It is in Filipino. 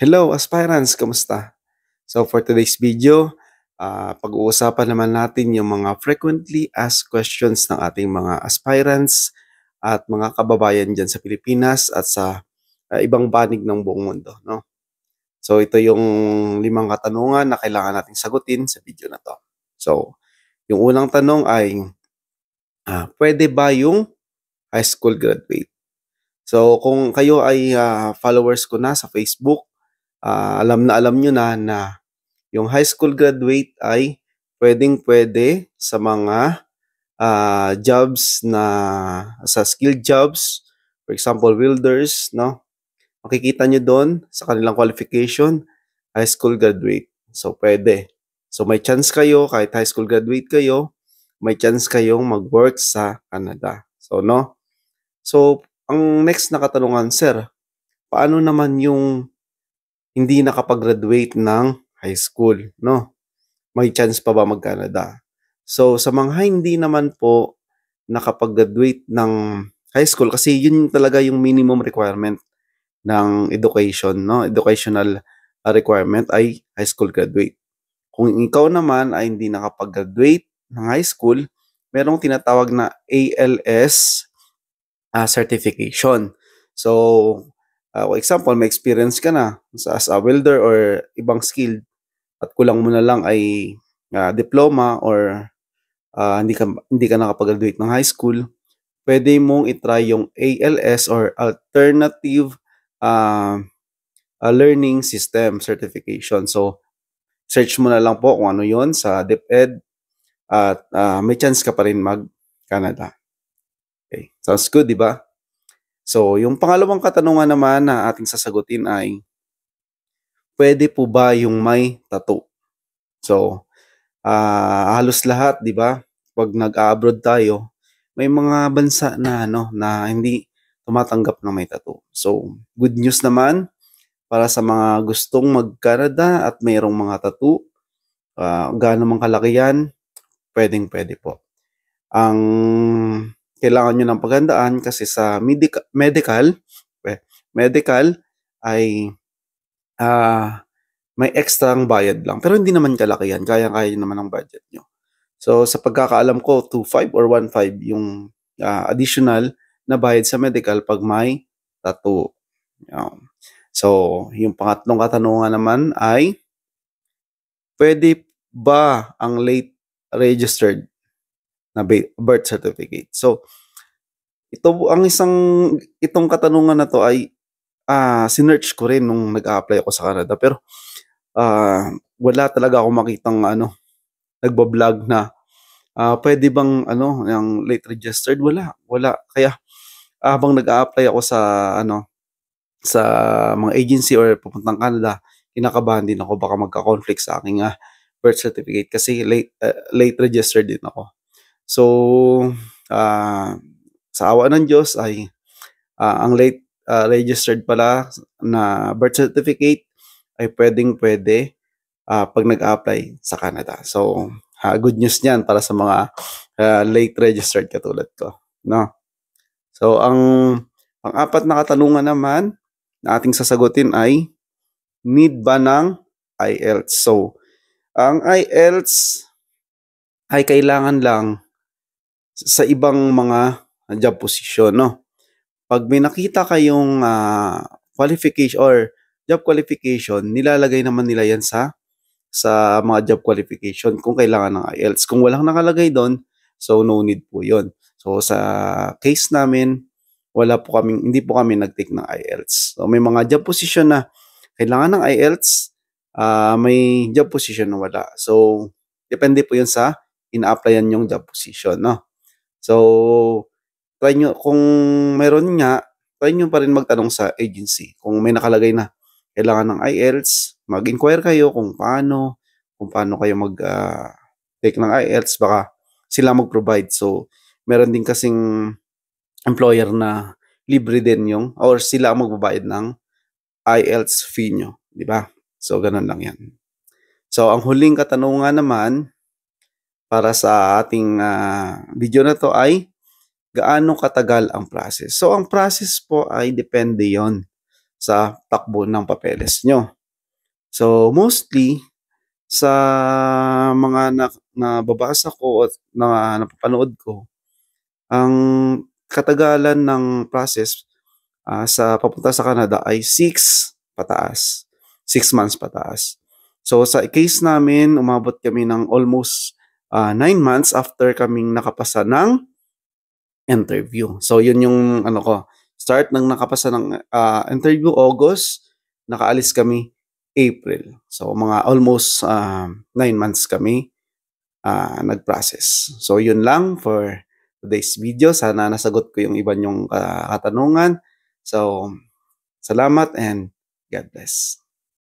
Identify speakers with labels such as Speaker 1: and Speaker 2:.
Speaker 1: Hello aspirants, kamusta? So for today's video, pag-uusapan naman natin yung mga frequently asked questions ng ating mga aspirants at mga kababayan dyan sa Pilipinas at sa ibang panig ng buong mundo. No? So ito yung 5 katanungan na kailangan nating sagutin sa video na to. So yung unang tanong ay, pwede ba yung high school graduate? So kung kayo ay followers ko na sa Facebook, alam na alam nyo na yung high school graduate ay puwedeng-puwede sa mga, jobs na sa skilled jobs. For example, welders 'no, makikita niyo do'n sa kanilang qualification, high school graduate. So, puwede. So, may chance kayo kahit high school graduate kayo, may chance kayong mag-work sa Canada. So, 'no. So, ang next na katanungan, "Sir, paano naman yung hindi nakapag-graduate ng high school 'no?" May chance pa ba mag-Canada? So, sa mga hindi naman po nakapag-graduate ng high school kasi yun talaga yung minimum requirement ng education 'no, educational, requirement ay high school graduate. Kung ikaw naman ay hindi nakapag-graduate ng high school, merong tinatawag na ALS, certification. So, for example, may experience ka na as a welder or ibang skill at kulang mo na lang ay, diploma or, hindi ka nakapag-graduate ng high school, puwede mong i-try yung ALS or Alternative, ah, Learning System Certification. So, search mo na lang po kung ano yon sa DepEd at, may chance ka pa rin mag-Canada. Okay, sounds good, 'di ba? So, yung pangalawang katanungan naman na ating sasagutin ay, puwede po ba yung may tattoo? So, halos lahat 'di ba, 'pag nag-a-abroad tayo, may mga bansa na ano, na hindi tumatanggap ng may tattoo. So, good news naman para sa mga gustong mag-Canada at mayroong mga tattoo, gaano man kalaki 'yan, puwedeng-puwede po. Ang kailangan niyo ng paghandaan kasi sa medical ay, may ekstrang bayad lang, pero hindi naman kalaki 'yan, kayang-kaya naman ng budget niyo. So, sa pagkakaalam ko 2,500 or 1,500 yung, additional na bayad sa medical 'pag may tattoo, yan. So, yung pangatlong katanungan naman ay, puwede ba ang late registered na birth certificate? So, itong katanungan na 'to ay, sinearch ko rin nung nag-a-apply ako sa Canada pero, wala talaga akong makitang ano, nagba-vlog na puwede bang ano, yung late registered? Wala. Kaya habang nag-a-apply ako sa ano, sa mga agency or papuntang Canada, kinakabahan din ako baka magka-conflict sa aking, birth certificate kasi late registered din ako. So, ah, sa awa ng Diyos ay, ang late, registered pala na birth certificate ay puwedeng-puwede, 'pag nag-a-apply sa Canada. So, good news niyan para sa mga, late registered katulad ko, 'no? So, ang pang-apat na katanungan naman na ating sasagutin ay, need ba ng IELTS? So, ang IELTS ay kailangan lang sa ibang mga job position, 'no? 'Pag may nakita kayong, qualification or job qualification, nilalagay naman nila 'yan sa mga job qualification kung kailangan ng IELTS. Kung walang nakalagay do'n, so no need po 'yun. So sa case namin, hindi po kami nag-take ng IELTS. So may mga job position na kailangan ng IELTS, may job position na wala. So depende po 'yun sa ina-applyan niyong job position 'no. So try niyo kung meron nga, try niyo pa rin magtanong sa agency kung may nakalagay na kailangan ng IELTS, mag-inquire kayo kung paano kayo take ng IELTS baka sila mag-provide. So, meron din kasing employer na libre din yung or sila ang magbabayad ng IELTS fee niyo, 'di ba? So, gano'n lang 'yan. So, ang huling katanungan naman para sa ating, video na 'to ay, gaano katagal ang process? So, ang process po ay depende 'yon sa takbo ng papeles nyo. So, mostly, sa mga nababasa ko at napapanood ko, ang katagalan ng process sa papunta sa Canada ay 6 pataas. 6 months pataas. So, sa case namin, umabot kami ng almost 9 months after kaming nakapasa ng interview. So, yun yung start ng nakapasa ng interview, August, nakaalis kami April. So, mga almost 9 months kami nag-process. So, yun lang for today's video. Sana nasagot ko yung iba nyong katanungan. So, salamat and God bless.